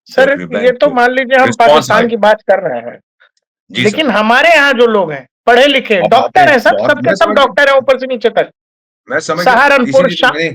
Sir development ये bank तो को मान लीजिए हम रिस्पॉन्स पाकिस्तान हाई। की बात कर रहे हैं, जी सर। लेकिन हमारे यहाँ जो लोग हैं पढ़े लिखे अब आपने डॉक्टर हैं, सब बहुत, सबके मैं सब समझ डॉक्टर हैं गया, ऊपर से नीचे तक। मैं समझ गया, सहारनपुर इसीलिए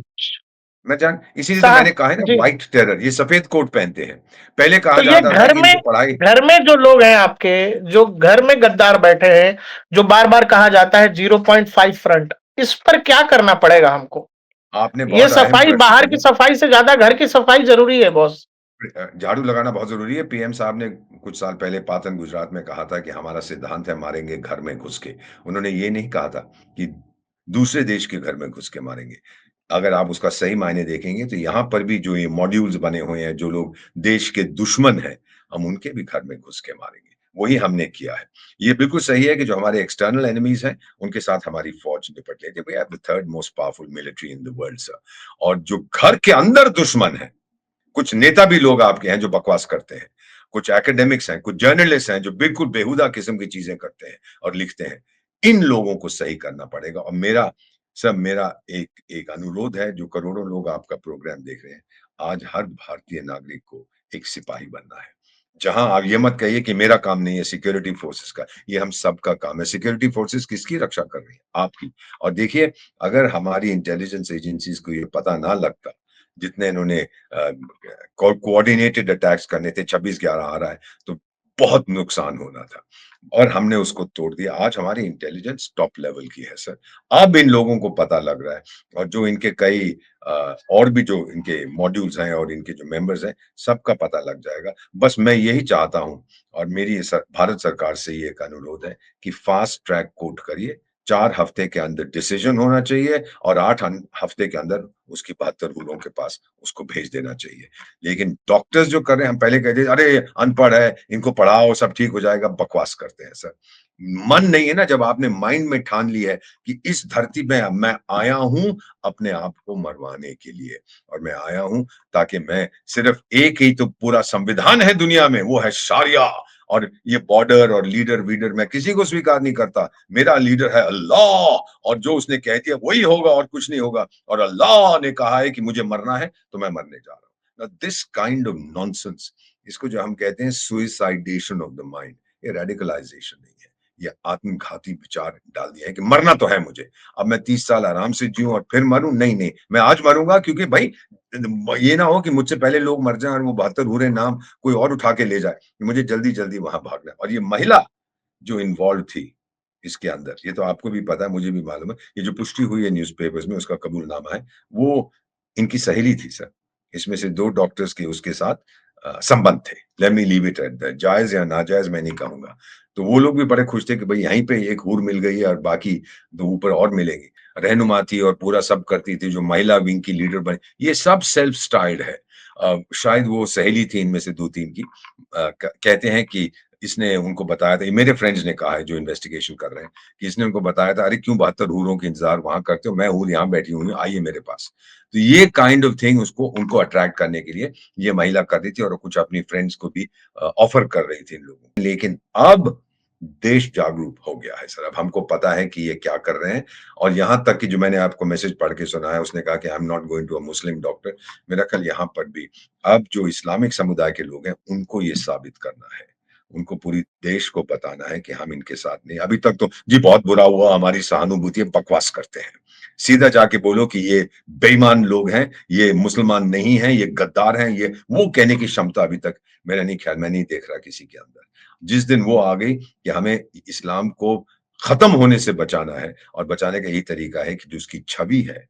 तो इसीलिए तो शाह मैंने कहा है ना, जी। व्हाइट टेरर, ये सफेद कोट पहनते हैं। पहले कहा तो ये जाता था कि इनको पढ़ाई। घर में जो लोग हैं आपके, जो घर में गद्दार बैठे हैं, जो बार बार कहा जाता है 0.5 फ्रंट, इस पर क्या करना पड़ेगा हमको? आपने ये बहुत अहम सफाई प्रश्न बाहर की किया। सफाई से ज्यादा घर की सफाई जरूरी है बॉस। झाड़ू लगाना बहुत ज़रूरी है। पीएम साहब ने कुछ साल पहले पाटन गुजरात में कहा था कि हमारा सिद्धांत है मारेंगे घर में घुस के। उन्होंने ये नहीं कहा था कि दूसरे देश के घर में घुस के मारेंगे। अगर आप उसका सही मायने देखेंगे तो यहाँ पर भी जो ये मॉड्यूल्स बने हुए हैं, जो लोग देश के दुश्मन हैं, हम उनके भी घर में घुस के मारेंगे। वही हमने किया है। ये बिल्कुल सही है कि जो हमारे एक्सटर्नल एनिमीज़ हैं, उनके साथ हमारी फ़ौज निपट लेती है। We have the third most powerful military in the world sir. और जो घर के अंदर दुश्मन है, कुछ नेता भी लोग आपके हैं जो बकवास करते हैं, कुछ एकेडमिक्स हैं, कुछ जर्नलिस्ट हैं जो बिल्कुल बेहुदा किस्म की चीजें करते हैं और लिखते हैं। इन लोगों को सही करना पड़ेगा। और मेरा एक एक अनुरोध है, जो करोड़ों लोग आपका प्रोग्राम देख रहे हैं, आज हर भारतीय नागरिक को एक सिपाही बनना है। जहां आप ये मत कहिए कि मेरा काम नहीं है, सिक्योरिटी फोर्सेस का, ये हम सबका काम है। सिक्योरिटी फोर्सेस किसकी रक्षा कर रही है? आपकी। और देखिए, अगर हमारी इंटेलिजेंस एजेंसीज को ये पता ना लगता, जितने इन्होंने कोऑर्डिनेटेड अटैक्स करने थे, 26/11 आ रहा है, तो बहुत नुकसान होना था और हमने उसको तोड़ दिया। आज हमारी इंटेलिजेंस टॉप लेवल की है सर। अब इन लोगों को पता लग रहा है, और जो इनके कई और भी जो इनके मॉड्यूल्स हैं और इनके जो मेंबर्स हैं, सबका पता लग जाएगा। बस मैं यही चाहता हूँ, और मेरी भारत सरकार से ये एक अनुरोध है कि फास्ट ट्रैक कोर्ट करिए। 4 हफ्ते के अंदर डिसीजन होना चाहिए और 8 हफ्ते के अंदर उसकी 72 रूलों के पास उसको भेज देना चाहिए। लेकिन डॉक्टर्स जो कर रहे हैं, हम पहले कहते थे, अरे अनपढ़ है, इनको पढ़ाओ सब ठीक हो जाएगा, बकवास करते हैं सर। मन नहीं है ना, जब आपने माइंड में ठान ली है कि इस धरती में मैं आया हूं अपने आप को मरवाने के लिए, और मैं आया हूं ताकि मैं सिर्फ एक ही तो पूरा संविधान है दुनिया में, वो है शारिया। और ये बॉर्डर और लीडर वीडर मैं किसी को स्वीकार नहीं करता। मेरा लीडर है अल्लाह, और जो उसने कह दिया वही होगा और कुछ नहीं होगा। और अल्लाह ने कहा है कि मुझे मरना है तो मैं मरने जा रहा हूं। दिस काइंड ऑफ नॉनसेंस, इसको जो हम कहते हैं सुइसाइडेशन ऑफ द माइंड, ये रेडिकलाइजेशन नहीं है, ये आत्मघाती विचार डाल दिया है कि मरना तो है मुझे, अब मैं 30 साल आराम से जीऊं और फिर मरूं। नहीं नहीं, मैं आज मरूंगा, क्योंकि भाई ये ना हो कि मुझसे पहले लोग मर जाएं और वो 72 हूरे नाम कोई और उठा के ले जाए। मुझे जल्दी जल्दी वहां भागना है। और ये महिला जो इन्वॉल्व थी इसके अंदर, ये तो आपको भी पता है, मुझे भी मालूम है, ये जो पुष्टि हुई है न्यूज़पेपर्स में, उसका कबूलनामा है, वो इनकी सहेली थी सर। इसमें से 2 डॉक्टर्स के उसके साथ संबंध थे। Let me leave it at that. जायज़ या नाजायज़ मैं नहीं कहूँगा। तो वो लोग भी बड़े खुश थे कि भई यहीं पे एक हूर मिल गई है और बाकी 2 ऊपर और मिलेंगी। रहनुमा थी और पूरा सब करती थी, जो महिला विंग की लीडर बनी। ये सब सेल्फ स्टाइल्ड है। शायद वो सहेली थी इनमें से 2-3 की। कहते हैं कि इसने उनको बताया था, ये मेरे फ्रेंड्स ने कहा है जो इन्वेस्टिगेशन कर रहे हैं, कि इसने उनको बताया था, अरे क्यों 72 हूरों के इंतजार वहां करते हो, मैं हूर यहाँ बैठी हुई हूँ, आइए मेरे पास। तो ये काइंड ऑफ थिंग उसको उनको अट्रैक्ट करने के लिए ये महिला कर रही थी, और कुछ अपनी फ्रेंड्स को भी ऑफर कर रही थी इन लोगों को। लेकिन अब देश जागरूक हो गया है सर। अब हमको पता है कि ये क्या कर रहे हैं। और यहां तक कि जो मैंने आपको मैसेज पढ़ के सुनाया, उसने कहा कि I am not going to a Muslim doctor. मेरा ख्याल यहाँ पर भी अब जो इस्लामिक समुदाय के लोग हैं, उनको ये साबित करना है, उनको पूरी देश को बताना है कि हम इनके साथ नहीं। अभी तक तो जी बहुत बुरा हुआ, हमारी सहानुभूति है, बकवास करते हैं। सीधा जाके बोलो कि ये बेईमान लोग हैं, ये मुसलमान नहीं हैं, ये गद्दार हैं, ये वो कहने की क्षमता अभी तक मेरा नहीं ख्याल, मैं नहीं देख रहा किसी के अंदर। जिस दिन वो आ गई कि हमें इस्लाम को खत्म होने से बचाना है, और बचाने का यही तरीका है कि जो उसकी छवि है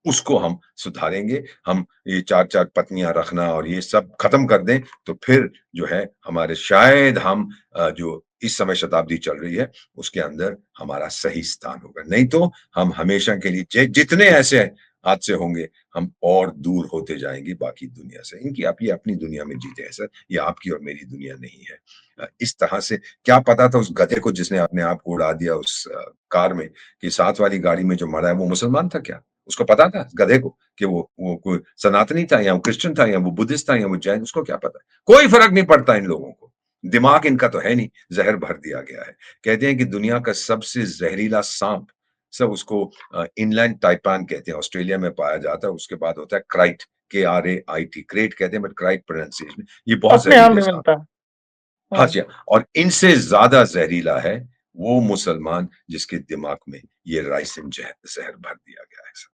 उसको हम सुधारेंगे, हम ये 4-4 पत्नियाँ रखना और ये सब खत्म कर दें, तो फिर जो है हमारे शायद हम जो इस समय शताब्दी चल रही है, उसके अंदर हमारा सही स्थान होगा। नहीं तो हम हमेशा के लिए जितने ऐसे हादसे होंगे, हम और दूर होते जाएँगे बाकी दुनिया से। इनकी आप ये अपनी दुनिया में जीते हैं सर, ये आपकी और मेरी दुनिया नहीं है। इस तरह से क्या पता था उस गधे को जिसने अपने आप को उड़ा दिया उस कार में, कि साथ वाली गाड़ी में जो मरा है वो मुसलमान था क्या? उसको पता था गधे को कि वो कोई सनातनी था या वो क्रिश्चियन था या वो बुद्धिस्ट था या वो जैन, उसको क्या पता? कोई फ़र्क नहीं पड़ता इन लोगों को। दिमाग इनका तो है नहीं, ज़हर भर दिया गया है। कहते हैं कि दुनिया का सबसे ज़हरीला साँप, सब उसको इनलैंड ताइपान कहते हैं, ऑस्ट्रेलिया में पाया जाता है, उसके बाद होता है क्राइट, KRAIT क्रेट कहते हैं बट करेक्ट प्रोनंसिएशन ये बहुत अपने यहाँ ज़हरीले भी सांप मिलता है। हाँ हुँ। जी, और इनसे ज़्यादा ज़हरीला है वो मुसलमान जिसके दिमाग में ये राइसिन ज़हर भर दिया गया है सर।